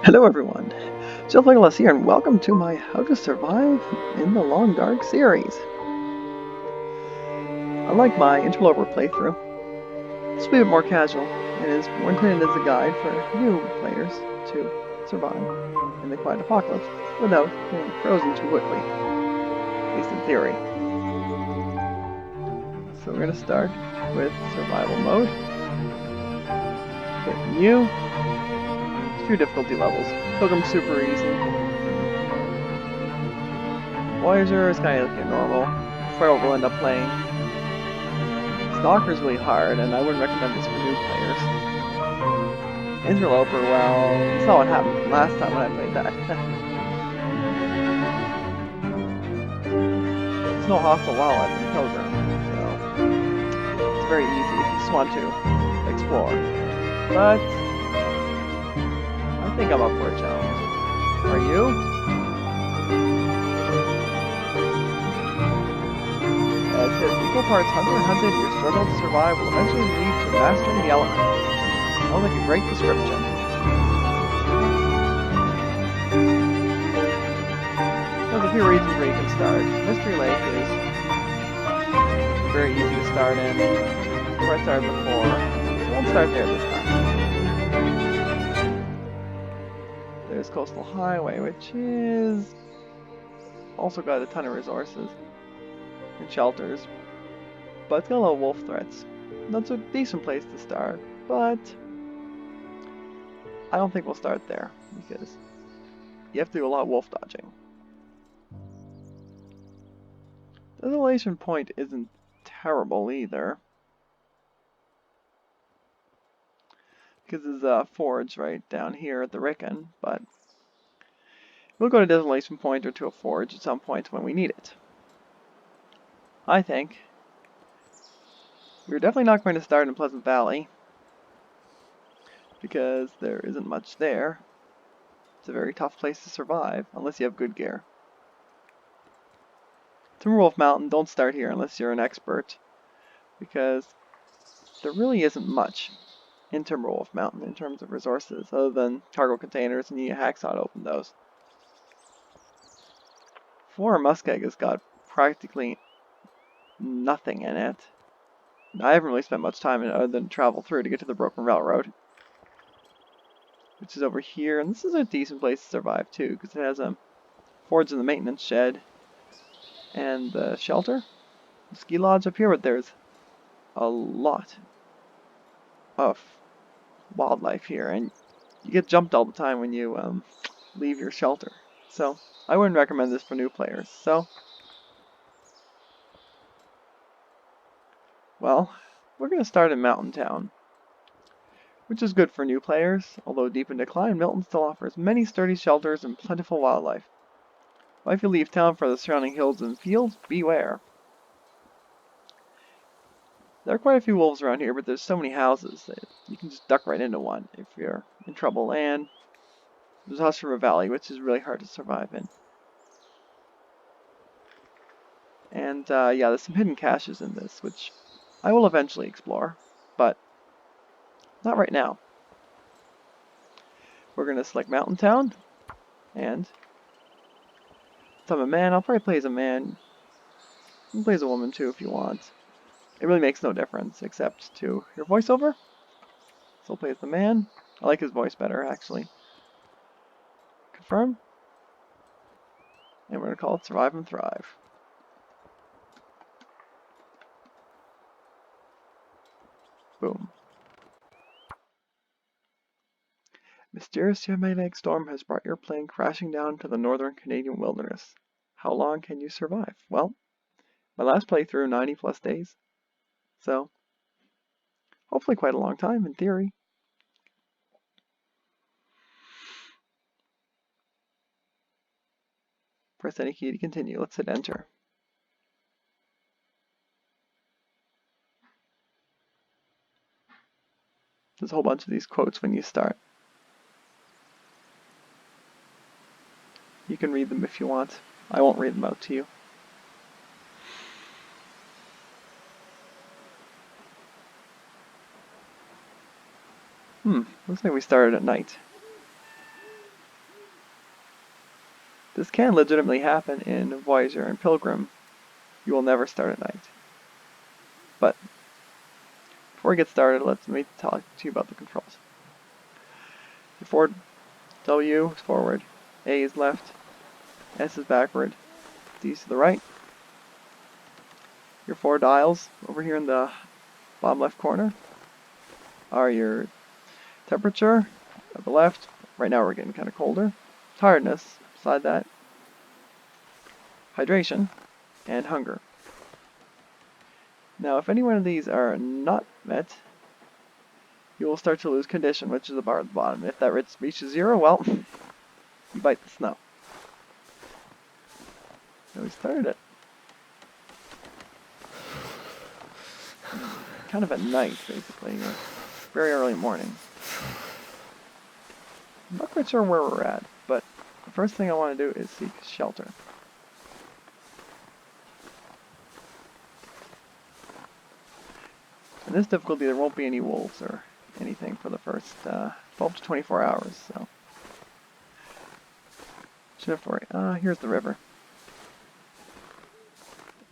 Hello everyone, Legolas here, and welcome to my How to Survive in the Long Dark series. Unlike my interloper playthrough, this will be a bit more casual, and is more intended as a guide for new players to survive in the quiet apocalypse without getting frozen too quickly, at least in theory. So we're going to start with survival mode. Hit new. There's a few difficulty levels. Pilgrim's super easy. Voyageur is kind of looking normal. That's what we'll end up playing. Stalker's really hard, and I wouldn't recommend this for new players. Interloper, well, you saw what happened last time when I played that. There's no hostile wildlife in Pilgrim, so it's very easy if you just want to explore. But I think I'm up for a challenge. Are you? It says equal parts hunted, your struggle to survive will eventually lead to mastering the element. Sounds like a great description. There's a few reasons where you can start. Mystery Lake is very easy to start in. Where I started before. So I won't start there this time. There's Coastal Highway, which is also got a ton of resources and shelters, but it's got a lot of wolf threats. That's a decent place to start, but I don't think we'll start there because you have to do a lot of wolf dodging. Desolation Point isn't terrible either, because there's a forge right down here at the Rickon, but we'll go to Desolation Point or to a forge at some point when we need it. I think we're definitely not going to start in Pleasant Valley, because there isn't much there. It's a very tough place to survive, unless you have good gear. TIMBERWOLF Mountain, don't start here unless you're an expert, because there really isn't much in TIMBERWOLF Mountain in terms of resources, other than cargo containers, and you need a hacksaw to open those. MUSKEG has got practically nothing in it. I haven't really spent much time in it other than travel through to get to the Broken Railroad, which is over here, and this is a decent place to survive too, because it has a forge in the maintenance shed, and the shelter, the ski lodge up here, but there's a lot of wildlife here, and you get jumped all the time when you leave your shelter. So I wouldn't recommend this for new players. So, well, we're going to start in Mountain Town, which is good for new players. Although deep in decline, Milton still offers many sturdy shelters and plentiful wildlife. But if you leave town for the surrounding hills and fields, beware. There are quite a few wolves around here, but there's so many houses that you can just duck right into one if you're in trouble. And there's Hush River Valley, which is really hard to survive in. And yeah, there's some hidden caches in this, which I will eventually explore, but not right now. We're going to select Mountain Town, and if I'm a man, I'll probably play as a man. You can play as a woman too if you want. It really makes no difference, except to your voiceover. So I'll play as the man. I like his voice better, actually. Confirm. And we're going to call it Survive and Thrive. Boom. Mysterious magnetic storm has brought your plane crashing down to the northern Canadian wilderness. How long can you survive? Well, my last playthrough, 90 plus days. So, hopefully quite a long time in theory. Press any key to continue. Let's hit enter. There's a whole bunch of these quotes when you start. You can read them if you want. I won't read them out to you. Looks like we started at night. This can legitimately happen in Voyageur and Pilgrim. You will never start at night. But before we get started, let me talk to you about the controls. Your forward W is forward, A is left, S is backward, D is to the right. Your 4 dials over here in the bottom left corner are your temperature at the left. Right now we're getting kind of colder. Tiredness beside that. Hydration and hunger. Now if any one of these are not met, you will start to lose condition, which is the bar at the bottom. If that reaches 0, well, you bite the snow. So we started it kind of at night, basically, or very early morning. I'm not quite sure where we're at, but the first thing I want to do is seek shelter. In this difficulty, there won't be any wolves or anything for the first 12 to 24 hours, so shouldn't have to worry. Here's the river.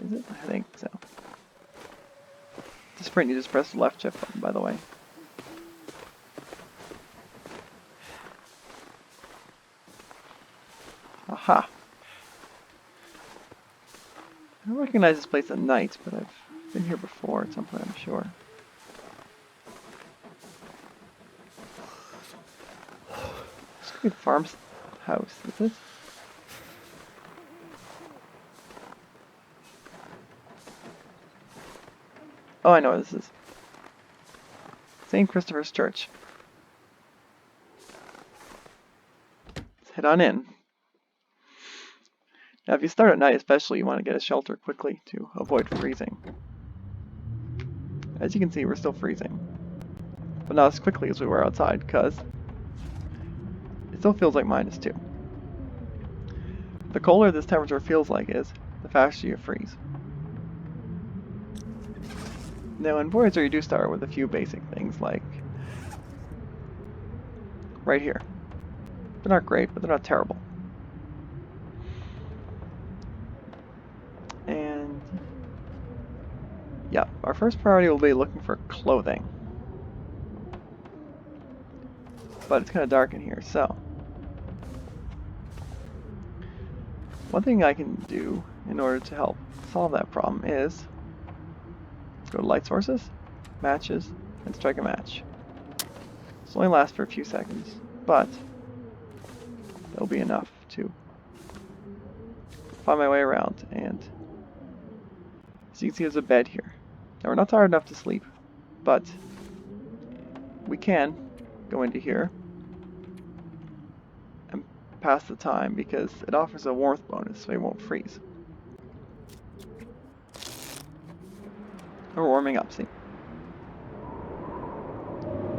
Is it? I think so. To sprint, you just press the left shift button, by the way. Aha! I don't recognize this place at night, but I've been here before at some point, I'm sure. This could be the farm's house, is it? Oh, I know what this is. St. Christopher's Church. Let's head on in. Now, if you start at night especially, you want to get a shelter quickly to avoid freezing. As you can see, we're still freezing. But not as quickly as we were outside, because it still feels like -2. The colder this temperature feels like is, the faster you freeze. Now in Voyageur you do start with a few basic things like right here. They're not great, but they're not terrible. And yeah, our first priority will be looking for clothing. But it's kind of dark in here, so one thing I can do in order to help solve that problem is go to light sources, matches, and strike a match. This only lasts for a few seconds, but it'll be enough to find my way around. And as you can see, there's a bed here. Now we're not tired enough to sleep, but we can go into here and pass the time because it offers a warmth bonus, so we won't freeze. We're warming up, see?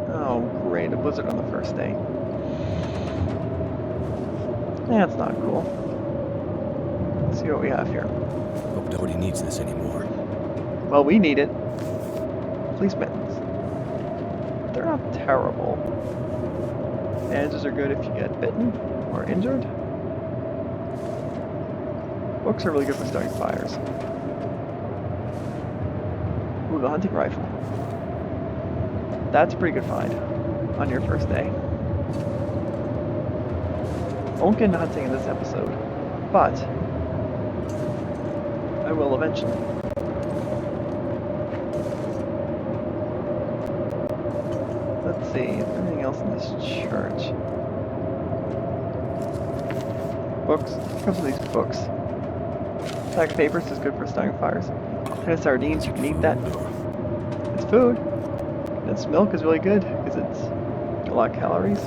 Oh, great, a blizzard on the first day. That's not cool. Let's see what we have here. Hope nobody needs this anymore. Well, we need it. Police mittens. They're not terrible. Bandages are good if you get bitten or injured. Books are really good for starting fires. Ooh, the hunting rifle. That's a pretty good find on your first day. Won't get into hunting in this episode, but I will eventually. Let's see, is there anything else in this church? Books. Here comes these books. Sack of papers is good for starting fires. Kind of sardines, you can eat that. It's food. This milk is really good because it's a lot of calories.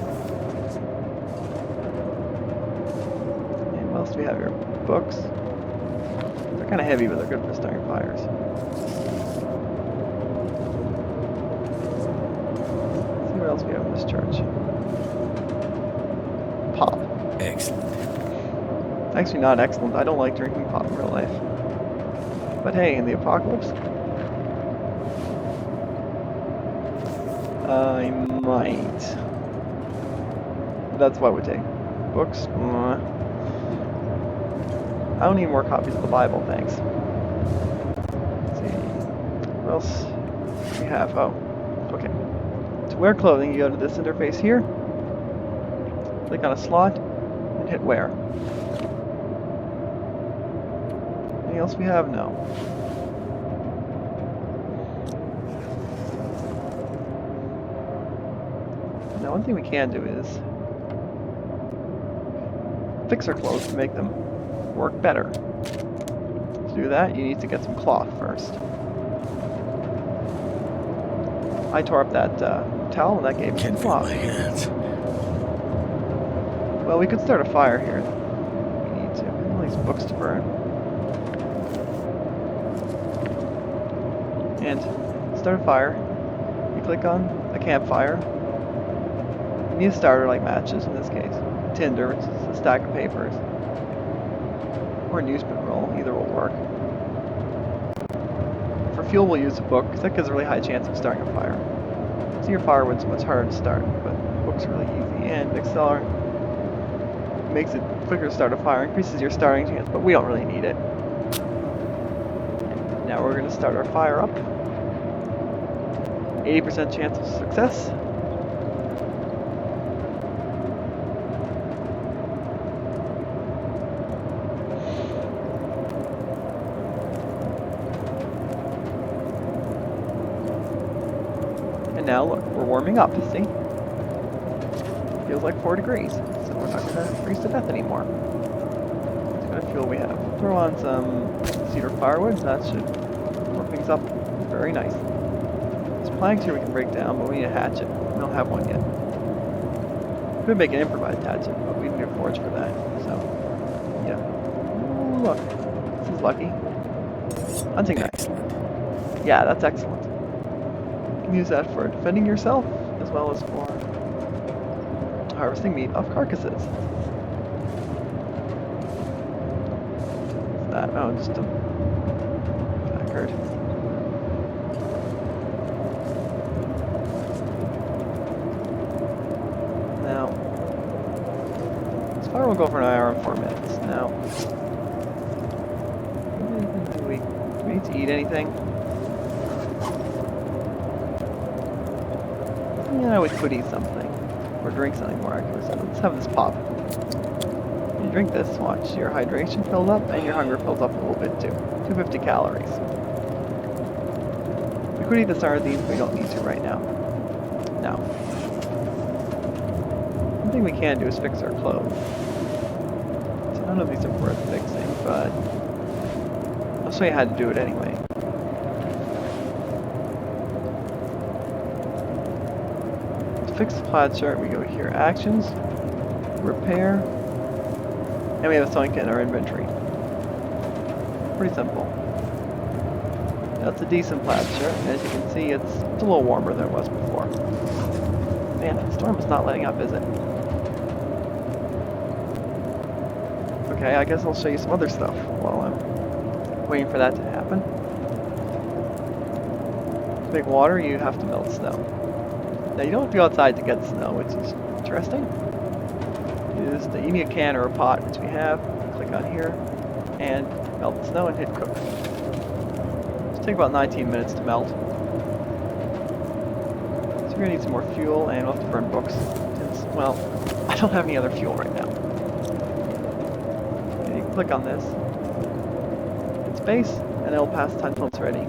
And what else do we have here? Books. They're kind of heavy, but they're good for starting fires. Let's see what else we have in this church. Pop. Excellent. Actually not excellent. I don't like drinking pop in real life. But hey, in the apocalypse, I might. That's what I would take. Books. I don't need more copies of the Bible, thanks. Let's see. What else do we have? Oh, okay. To wear clothing, you go to this interface here, click on a slot, and hit wear. Anything else we have? No. Now, one thing we can do is fix our clothes to make them work better. To do that, you need to get some cloth first. I tore up that towel and that gave me some cloth. My hands. Well, we could start a fire here. We need to. We have all these books to burn. And start a fire. You click on a campfire. You need a starter like matches in this case. Tinder, which is a stack of papers. Or a newsprint roll, either will work. For fuel we'll use a book, because that gives a really high chance of starting a fire. So your firewood's much harder to start, but books are really easy. And accelerant makes it quicker to start a fire, increases your starting chance, but we don't really need it. Now we're going to start our fire up. 80% chance of success. And now look, we're warming up, see? Feels like 4 degrees, so we're not going to freeze to death anymore. What kind of fuel we have? Throw on some cedar firewood, that should warm things up very nice. There's planks here we can break down, but we need a hatchet. We don't have one yet. We could make an improvised hatchet, but we need a forge for that, so yeah. Ooh, look, this is lucky. Hunting knife. Yeah, that's excellent. You can use that for defending yourself, as well as for harvesting meat off carcasses. What's that? Oh, just a placard. Now, this fire will go for an hour and 4 minutes. Now, do we need to eat anything? Yeah, we could eat something. Or drink something more accurately. So let's have this pop. When you drink this, watch your hydration fills up and your hunger fills up a little bit too. 250 calories. We could eat the sardines, but we don't need to right now. Now, one thing we can do is fix our clothes. So none of these are worth fixing, but I'll show you how to do it anyway. Fix the plaid shirt, we go here, actions, repair, and we have a sewing kit in our inventory. Pretty simple. That's a decent plaid shirt, and as you can see, it's a little warmer than it was before. Man, the storm is not letting up, is it? Okay, I guess I'll show you some other stuff while I'm waiting for that to happen. To make water, you have to melt snow. Now you don't have to go outside to get snow, which is interesting. You need a can or a pot, which we have. Click on here, and melt the snow and hit cook. It'll take about 19 minutes to melt. So we're going to need some more fuel, and we'll have to burn books. Since, well, I don't have any other fuel right now. Okay, you can click on this. Hit space, and it'll pass time till it's ready.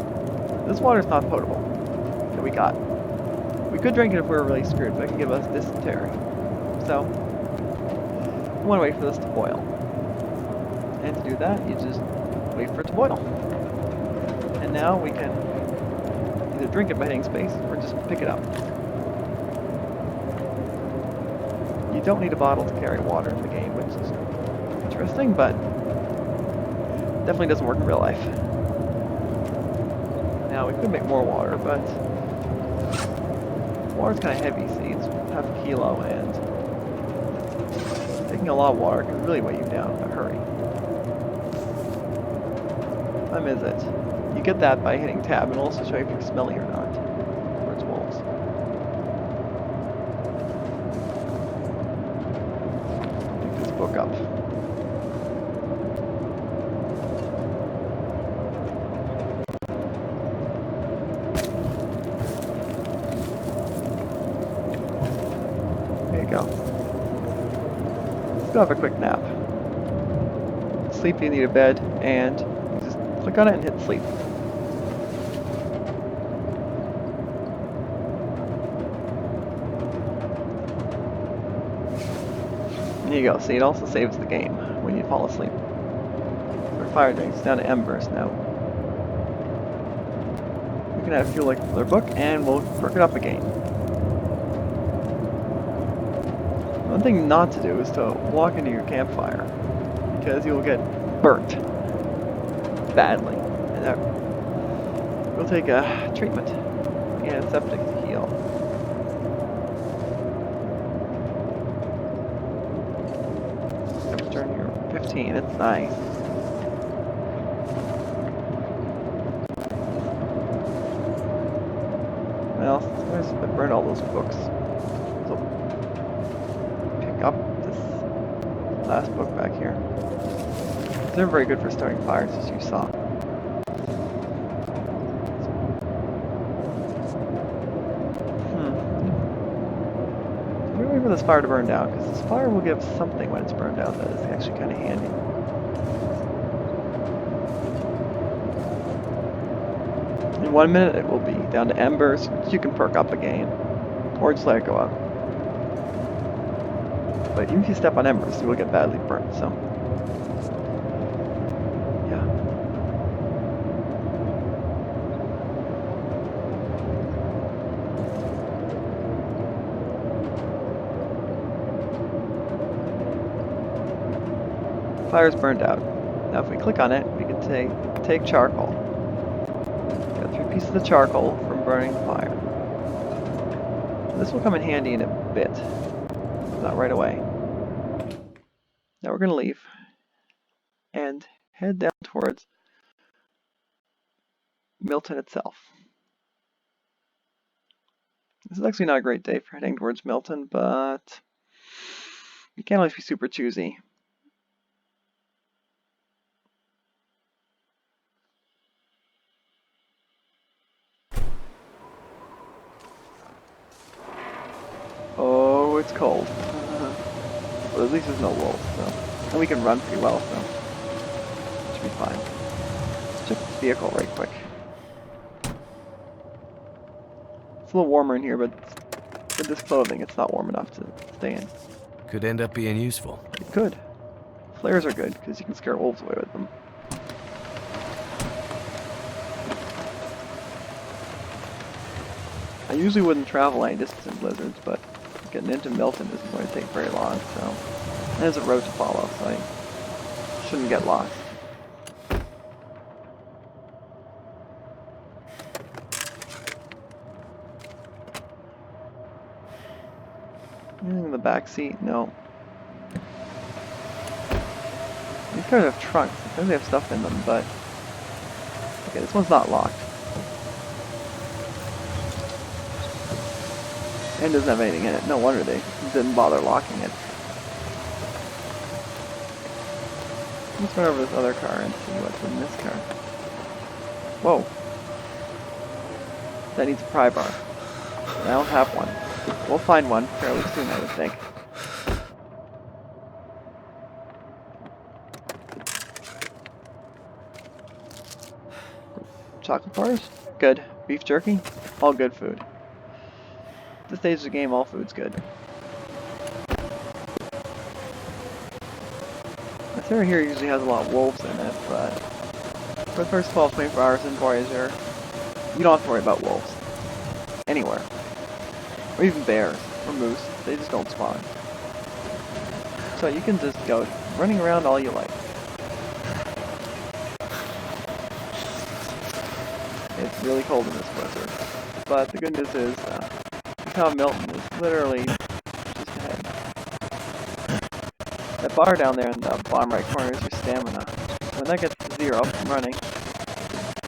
This water's not potable. Okay, we got it. We could drink it if we were really screwed, but it can give us dysentery. So, we want to wait for this to boil. And to do that, you just wait for it to boil. And now we can either drink it by hitting space, or just pick it up. You don't need a bottle to carry water in the game, which is interesting, but definitely doesn't work in real life. Now, we could make more water, but water's kind of heavy, see, it's half a kilo, and taking a lot of water can really weigh you down in a hurry. What time is it? You get that by hitting tab, and also show you if you're smelly or not towards wolves. Pick this book up. you go. Let's go have a quick nap. Sleep, you need a bed, and you just click on it and hit sleep. And there you go. See, it also saves the game when you fall asleep. Our fire drinks down to embers now. We can have fuel like their book, and we'll perk it up again. One thing not to do is to walk into your campfire, because you will get burnt badly, and that will take a treatment and septic to heal. Temperature here 15. It's nice. Well, I burned all those books. So pick up this last book back here. They're very good for starting fires, as you saw. I'm gonna wait for this fire to burn down, because this fire will give something when it's burned out that is actually kind of handy. In 1 minute, it will be down to embers, which you can perk up again, or just let it go up. But even if you step on embers, you will get badly burnt, so. Yeah. Fire's burned out. Now if we click on it, we can take charcoal. Got 3 pieces of charcoal from burning the fire. This will come in handy in a bit. Not right away. Now we're going to leave and head down towards Milton itself. This is actually not a great day for heading towards Milton, but you can't always be super choosy. Oh, it's cold. Well, at least there's no wolves, so. And we can run pretty well, so. Should be fine. Let's check this vehicle right quick. It's a little warmer in here, but with this clothing, it's not warm enough to stay in. Could end up being useful. It could. Flares are good, because you can scare wolves away with them. I usually wouldn't travel any distance in blizzards, but getting into Milton isn't going to take very long, so. And there's a road to follow, so I shouldn't get lost. Anything in the back seat? No. These cars have trunks. Sometimes they have stuff in them, but... Okay, this one's not locked. And doesn't have anything in it. No wonder they didn't bother locking it. Let's run over this other car and see what's in this car. Whoa. That needs a pry bar. I don't have one. We'll find one fairly soon, I would think. Chocolate bars? Good. Beef jerky? All good food. At this stage of the game, all food's good. This area here usually has a lot of wolves in it, but for the first 12-24 hours in Voyageur, you don't have to worry about wolves. Anywhere. Or even bears, or moose. They just don't spawn. So you can just go running around all you like. It's really cold in this blizzard. But the good news is, the town of Milton is literally just ahead. That bar down there in the bottom right corner is your stamina. When that gets to 0 and running,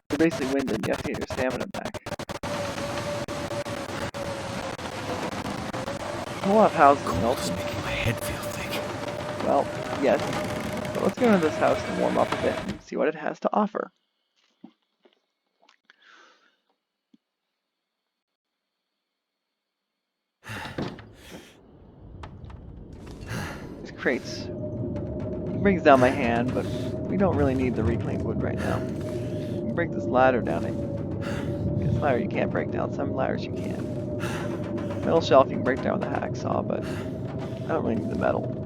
you're basically winded. You have to get your stamina back. A lot of houses in Milton. Making my head feel thick. Well, yes. But let's go into this house and warm up a bit and see what it has to offer. crates. It brings down my hand, but we don't really need the reclaimed wood right now. You can break this ladder down. This ladder you can't break down. Some ladders you can. Metal shelf you can break down with a hacksaw, but I don't really need the metal.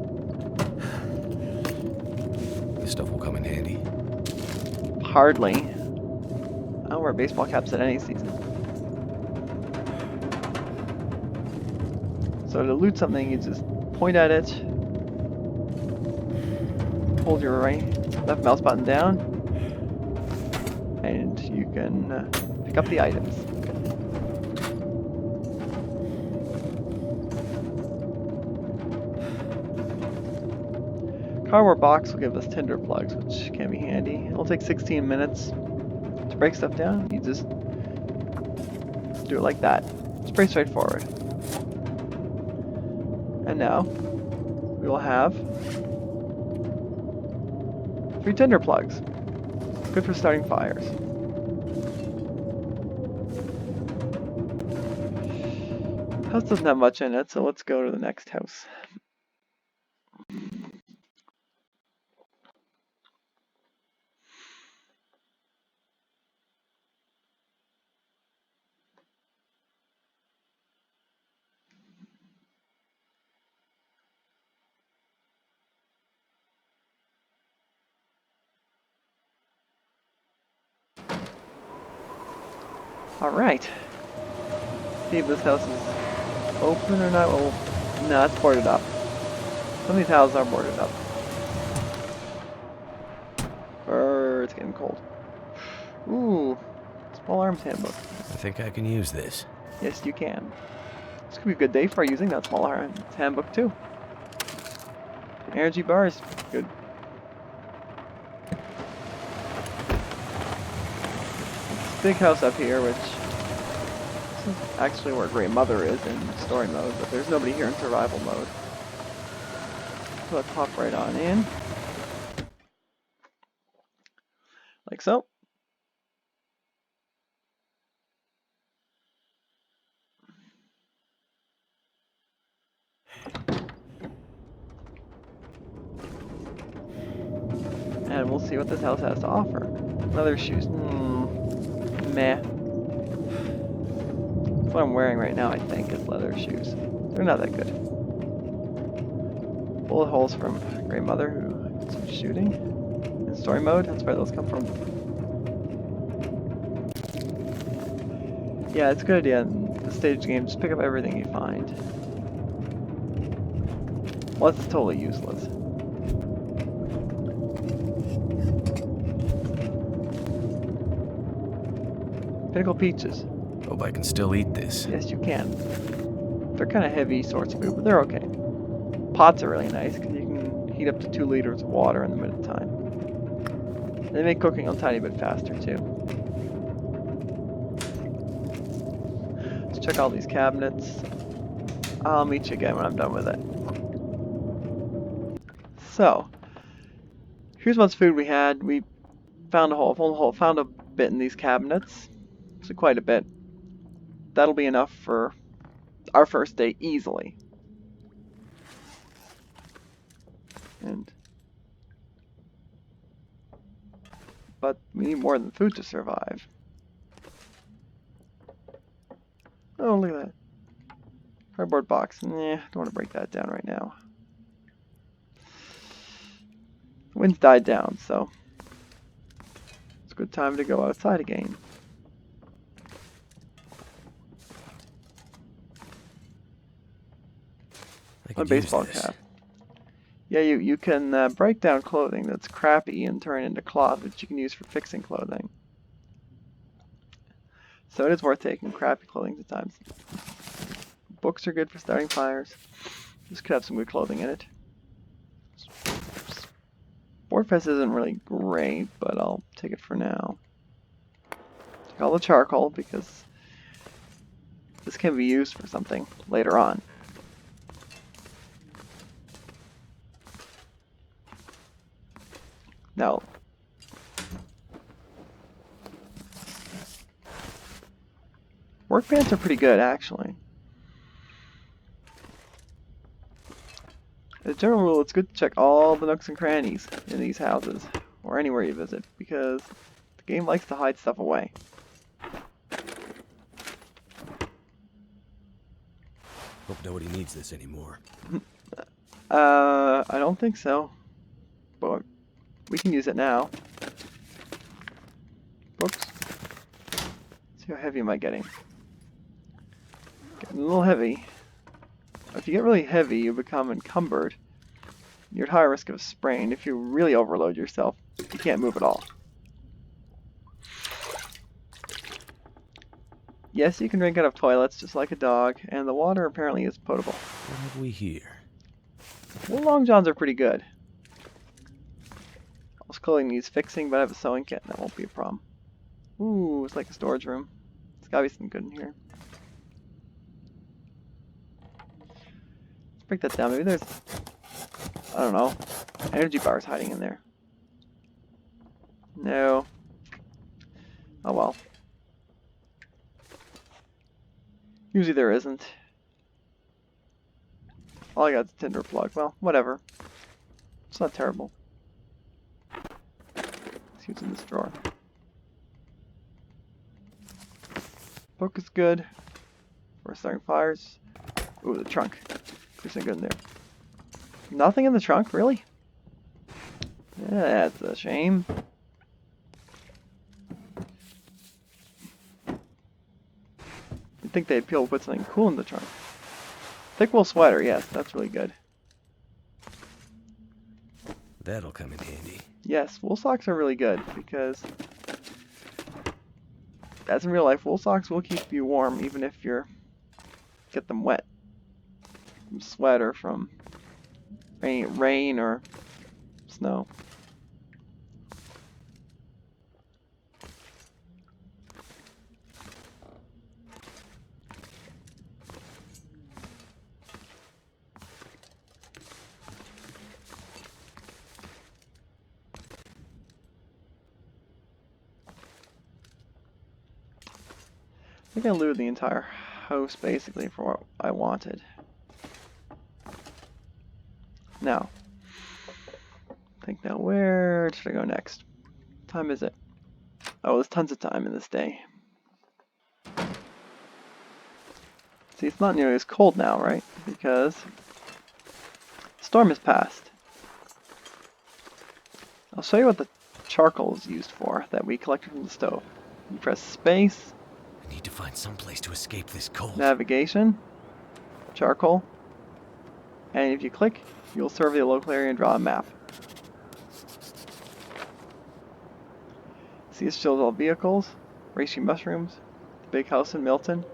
This stuff will come in handy. Hardly. I don't wear baseball caps at any season. So to loot something, you just point at it, hold your left mouse button down, and you can pick up the items. Cardboard box will give us tinder plugs, which can be handy. It'll take 16 minutes to break stuff down. You just do it like that. It's pretty straightforward. And now we will have 3 tinder plugs. Good for starting fires. House doesn't have much in it, so let's go to the next house. Alright. See if this house is open or not. Oh, no, it's boarded up. Some of these houses are boarded up. It's getting cold. Ooh, small arms handbook. I think I can use this. Yes, you can. This could be a good day for using that small arms handbook too. Energy bars, good. This big house up here, which this is actually where Grey Mother is in story mode, but there's nobody here in survival mode. So let's hop right on in. Like so. And we'll see what this house has to offer. Leather shoes. Meh. What I'm wearing right now, I think, is leather shoes. They're not that good. Bullet holes from Grey Mother, who did some shooting in story mode. That's where those come from. Yeah, it's a good idea in the stage game. Just pick up everything you find. Well, it's totally useless. Pinnacle peaches. Hope I can still eat this. Yes, you can. They're kind of heavy sorts of food, but they're okay. Pots are really nice because you can heat up to 2 liters of water in a minute of time. They make cooking a tiny bit faster too. Let's check all these cabinets. I'll meet you again when I'm done with it. So, here's much food we had. We found found a bit in these cabinets. Actually, quite a bit. That'll be enough for our first day easily. But we need more than food to survive. Oh, look at that. Cardboard box. Nah, don't want to break that down right now. The wind's died down, so it's a good time to go outside again. A baseball cap. Yeah, you can break down clothing that's crappy and turn it into cloth, which you can use for fixing clothing. So it is worth taking crappy clothing sometimes. Books are good for starting fires. This could have some good clothing in it. Boardfest isn't really great, but I'll take it for now. Take all the charcoal because this can be used for something later on. Now, work pants are pretty good, actually. As a general rule, it's good to check all the nooks and crannies in these houses, or anywhere you visit, because the game likes to hide stuff away. Hope nobody needs this anymore. I don't think so. But we can use it now. Whoops. See how heavy am I getting? Getting a little heavy. If you get really heavy, you become encumbered. You're at higher risk of sprain. If you really overload yourself, you can't move at all. Yes, you can drink out of toilets just like a dog, and the water apparently is potable. What have we here? Well, long johns are pretty good. Also, clothing needs fixing, but I have a sewing kit, and that won't be a problem. Ooh, it's like a storage room. There's gotta be something good in here. Let's break that down. Maybe there's, I don't know, energy bars hiding in there. No. Oh well. Usually there isn't. All I got is a tinder plug. Well, whatever. It's not terrible. Let's see what's in this drawer. Book is good. For starting fires. Ooh, the trunk. There's nothing good in there. Nothing in the trunk, really? Yeah, that's a shame. You'd think they'd be able to put something cool in the trunk. Thick wool sweater, yes, that's really good. That'll come in handy. Yes, wool socks are really good because, as in real life, wool socks will keep you warm even if you get them wet from sweat or from rain or snow. I think I looted the entire house basically for what I wanted. Now, where should I go next? What time is it? Oh, there's tons of time in this day. See, it's not nearly as cold now, right? Because the storm has passed. I'll show you what the charcoal is used for that we collected from the stove. You press space. I need to find some place to escape this cold. Navigation, charcoal, and if you click, you'll survey the local area and draw a map. See, it shows all vehicles, reishi mushrooms, the big house in Milton,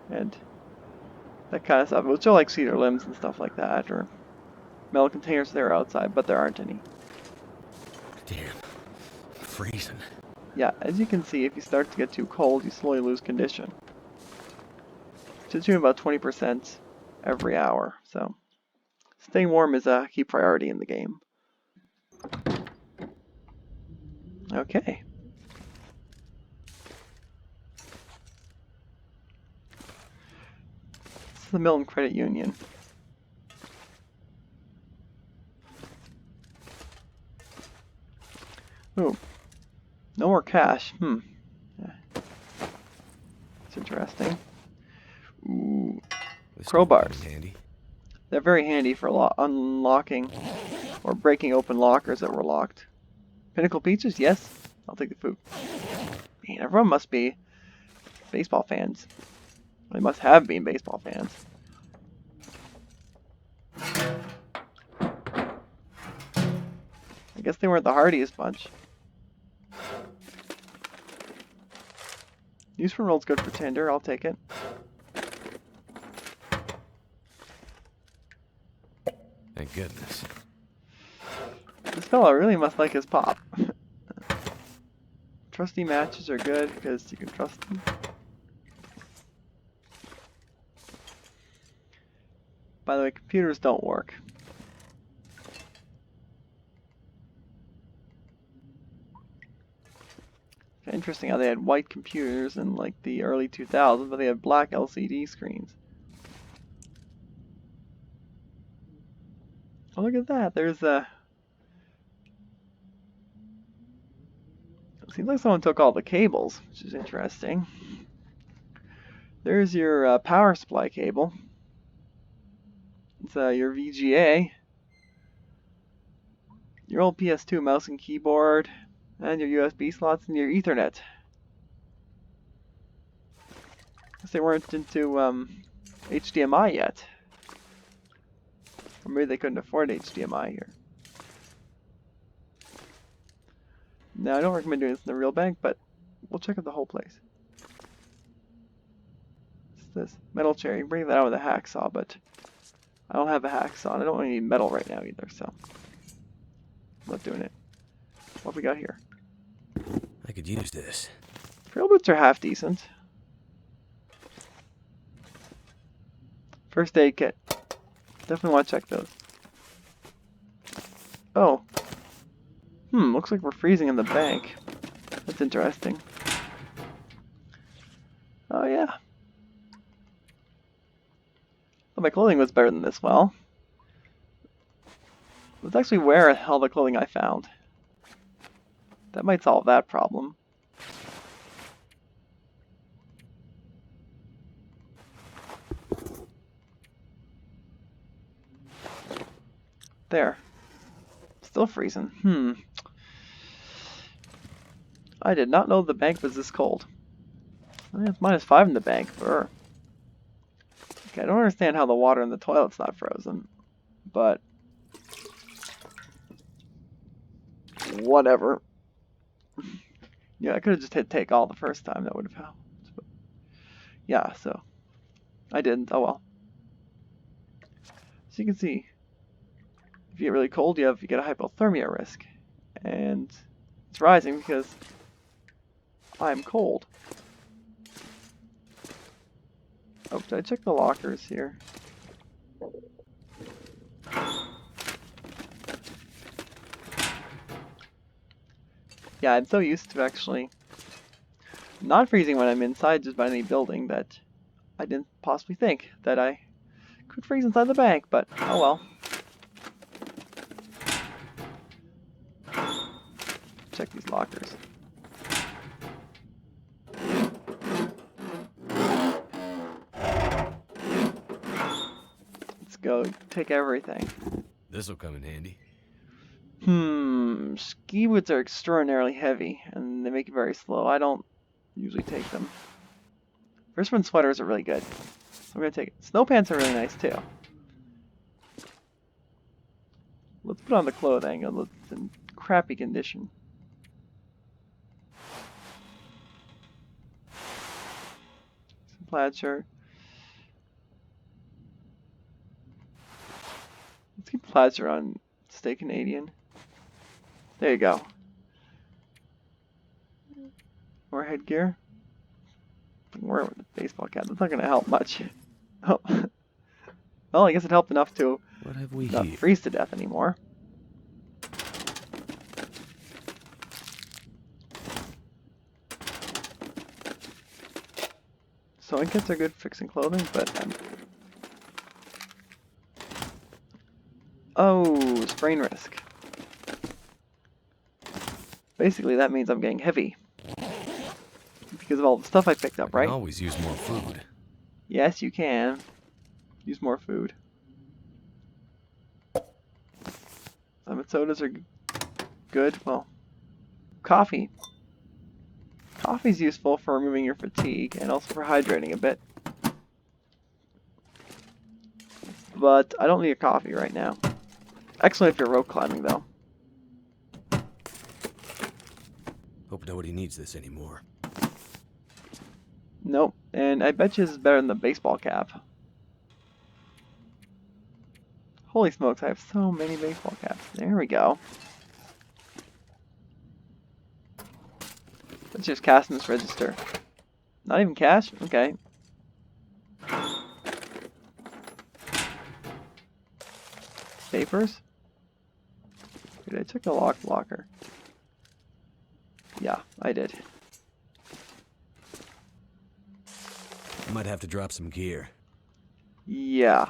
and that kind of stuff. It will show like cedar limbs and stuff like that, or metal containers there outside, but there aren't any. Damn, I'm freezing. Yeah, as you can see, if you start to get too cold, you slowly lose condition. To tune about 20% every hour, so staying warm is a key priority in the game. Okay. This is the Milton Credit Union. Ooh. No more cash. Yeah. It's interesting. Ooh. Crowbars. Handy. They're very handy for unlocking or breaking open lockers that were locked. Pinnacle Peaches? Yes. I'll take the food. Man, everyone must be baseball fans. They must have been baseball fans. I guess they weren't the hardiest bunch. Newsprint roll's good for tinder. I'll take it. Thank goodness. This fellow really must like his pop. Trusty matches are good because you can trust them. By the way, computers don't work. Interesting how they had white computers in like the early 2000s, but they had black LCD screens. Oh, look at that. There's it seems like someone took all the cables, which is interesting. There's your power supply cable. It's your VGA, your old PS2 mouse and keyboard, and your USB slots and your Ethernet. Guess they weren't into HDMI yet. Or maybe they couldn't afford HDMI here. Now, I don't recommend doing this in the real bank, but we'll check out the whole place. What's this? Metal chair. You can bring that out with a hacksaw, but I don't have a hacksaw, and I don't really need metal right now either, so I'm not doing it. What have we got here? I could use this. Trail boots are half decent. First aid kit. Definitely want to check those. Oh. Looks like we're freezing in the bank. That's interesting. Oh yeah. Well, my clothing was better than this. Well, let's actually wear all the clothing I found. That might solve that problem. There. Still freezing. I did not know the bank was this cold. It's -5 in the bank. Brr. Okay, I don't understand how the water in the toilet's not frozen, but whatever. Yeah, I could have just hit take all the first time. That would have helped. But yeah, so I didn't. Oh well. So you can see, if you get really cold, you get a hypothermia risk, and it's rising because I'm cold. Oh, did I check the lockers here? Yeah, I'm so used to actually not freezing when I'm inside just by any building that I didn't possibly think that I could freeze inside the bank, but oh well. Check these lockers. Let's go take everything. This'll come in handy. Ski boots are extraordinarily heavy, and they make you very slow. I don't usually take them. First sweaters are really good, so I'm gonna take it. Snow pants are really nice too. Let's put on the clothing. It's in crappy condition. Some plaid shirt. Let's keep the plaid shirt on. Stay Canadian. There you go. More headgear. Wear with the baseball cap. That's not gonna help much. Oh. Well, I guess it helped enough to What have we not here? freeze to death anymore. Sewing kits are good for fixing clothing, but oh, sprain risk. Basically, that means I'm getting heavy because of all the stuff I picked up, I right? can always use more food. Yes, you can. Use more food. Lemon sodas are good. Well, coffee. Coffee's useful for removing your fatigue and also for hydrating a bit. But I don't need a coffee right now. Excellent if you're rope climbing, though. Hope nobody needs this anymore. Nope. And I bet you this is better than the baseball cap. Holy smokes, I have so many baseball caps. There we go. Let's just cash in this register. Not even cash? Okay. Papers? Did I check the locker? Yeah, I did. Might have to drop some gear. Yeah.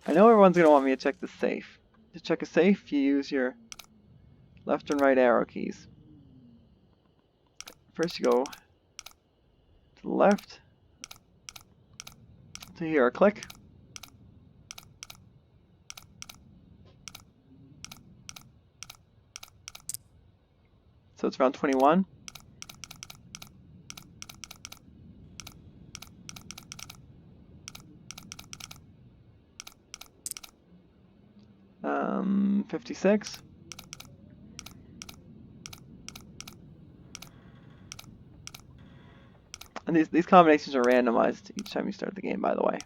I know everyone's going to want me to check the safe. To check a safe, you use your left and right arrow keys. First you go to the left to hear a click. So it's round 21. Um, 56. And these combinations are randomized each time you start the game, by the way.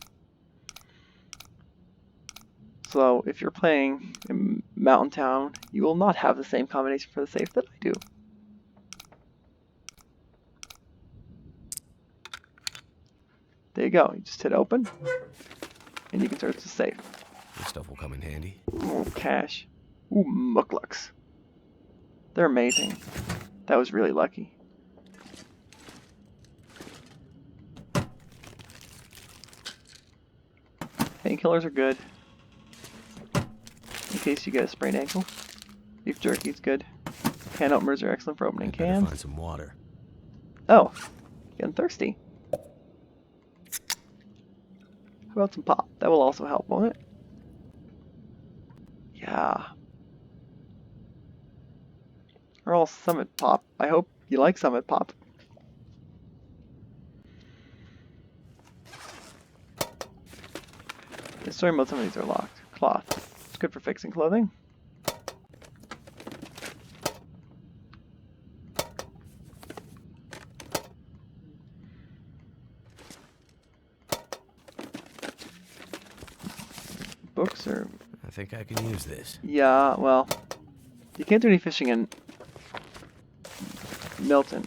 So if you're playing in Mountain Town, you will not have the same combination for the safe that I do. There you go. You just hit open, and you can search the safe. This stuff will come in handy. Ooh, cash. Ooh, mukluks. They're amazing. That was really lucky. Painkillers are good. In case you get a sprained ankle. Beef jerky's good. Can openers are excellent for opening I'd better cans. find some water. Oh, getting thirsty. How about some pop? That will also help, won't it? Yeah. Or all Summit Pop. I hope you like Summit Pop. In story mode, some of these are locked. Cloth. It's good for fixing clothing. Books are... I think I can use this. Yeah, well... You can't do any fishing in... Milton.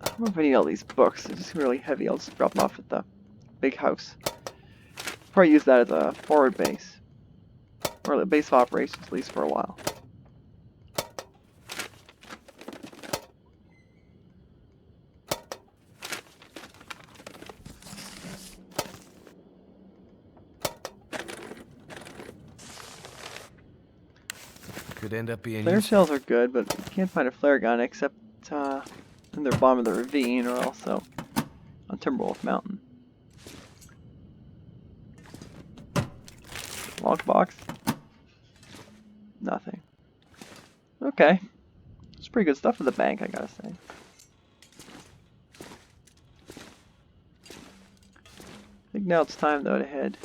I don't know if I need all these books. They're just really heavy. I'll just drop them off at the big house. Probably use that as a forward base. Or a base of operations, at least for a while. Could end up being Flare useful. shells are good, but you can't find a flare gun except in the bottom of the ravine or also on Timberwolf Mountain. Lockbox? Nothing. Okay. It's pretty good stuff at the bank, I gotta say. I think now it's time, though, to head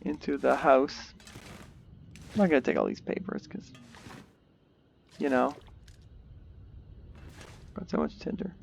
into the house. I'm not gonna take all these papers, because, you know, got so much tinder.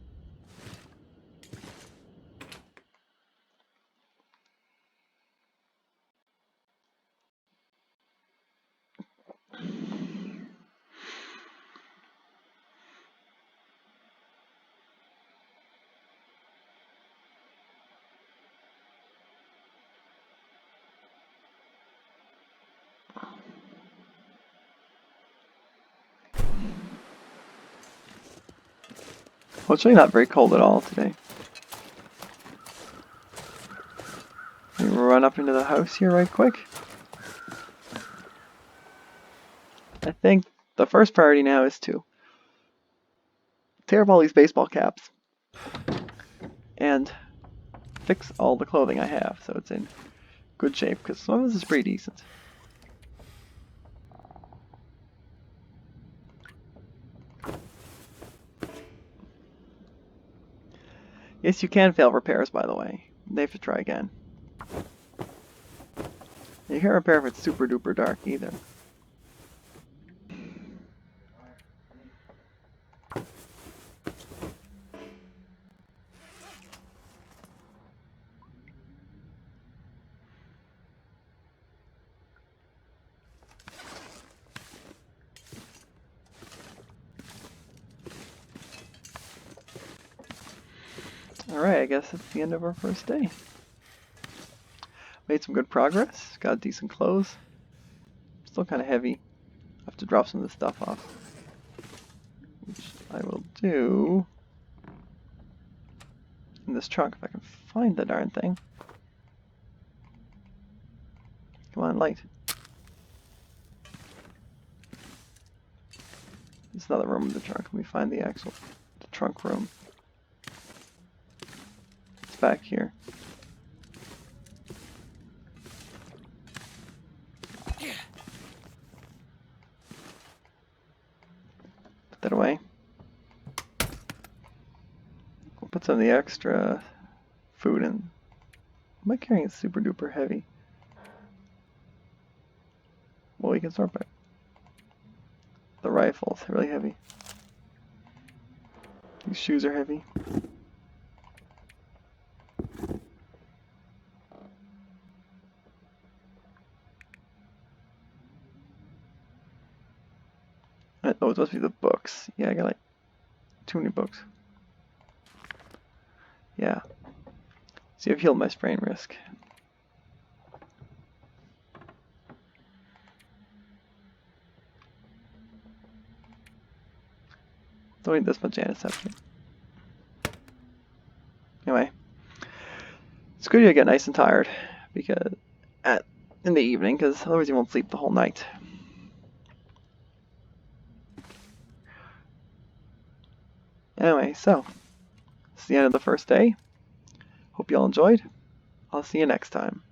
Well, it's really not very cold at all today. Let me run up into the house here right quick. I think the first priority now is to tear up all these baseball caps and fix all the clothing I have so it's in good shape, because some of this is pretty decent. Yes, you can fail repairs, by the way. They have to try again. You can't repair if it's super duper dark either. Alright, I guess that's the end of our first day. Made some good progress, got decent clothes. Still kind of heavy. I have to drop some of this stuff off, which I will do in this trunk if I can find the darn thing. Come on, light. There's another room in the trunk. Let me find the trunk room. It's back here. Put that away. We'll put some of the extra food in. Am I carrying it super duper heavy? Well, we can sort by the rifle's really heavy. These shoes are heavy. Oh, it must be the books. Yeah, I got like too many books. Yeah. See, I've healed my sprain risk. Don't need this much antiseptic. Anyway, it's good you get nice and tired because in the evening, because otherwise you won't sleep the whole night. Anyway, so it's the end of the first day. Hope you all enjoyed. I'll see you next time.